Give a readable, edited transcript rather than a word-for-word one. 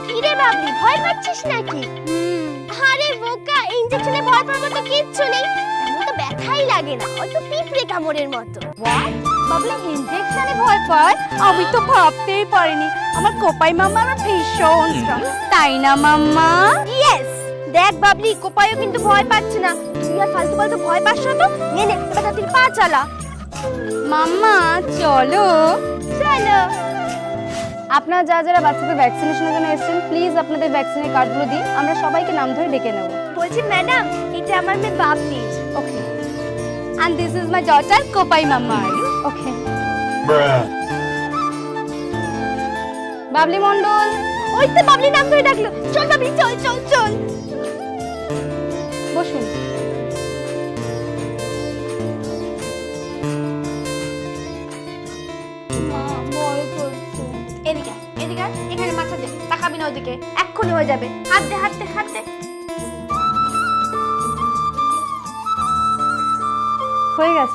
কিরে বাবলি, ভয় পাচ্ছিস নাকি? আরে বোকা, ইনজেকশনে ভয় পাওয়ার মতো কিচ্ছু নেই। তেমন তো ব্যথাই লাগে না, হয়তো পিঁপড়ে কামড়ের মতো। হোয়াট? বাবলি ইনজেকশনে ভয় পায়? আমি তো ভাবতেই পারিনি। আমার কোপাই মাম্মা আমার ভীষণ স্ট্রং, তাই না মাম্মা? ইয়েস। দেখ বাবলি, কোপাইও কিন্তু ভয় পাচ্ছে না। তুই আর ফালতু ফালতু ভয় পাস না তো। নে নে, এবার তুই পা চালা। মাম্মা চলো। চলো। আপনারা যারা বাচ্চাদের ভ্যাকসিনেশনের জন্য এসেছেন, প্লিজ আপনাদের ভ্যাকসিনের কার্ডগুলো দিন, আমরা সবাইকে নাম ধরে ডেকে নেব। বলছি ম্যাডাম, এটা আমার মেয়ে বাবলি। ওকে। And this is my daughter Kopai মাম্মা। ওকে। বাবলি মণ্ডল। ওই তো বাবলি নাম ধরে ডাকলো। চল বাবলি, চল চল চল। বসুন। এদিকে এদিকে, এখানে মাথা দে, তাকাবি না ওদিকে, এক্ষুনি হয়ে যাবে। হাত দে হাত দে হাত দে। হয়ে গেছে।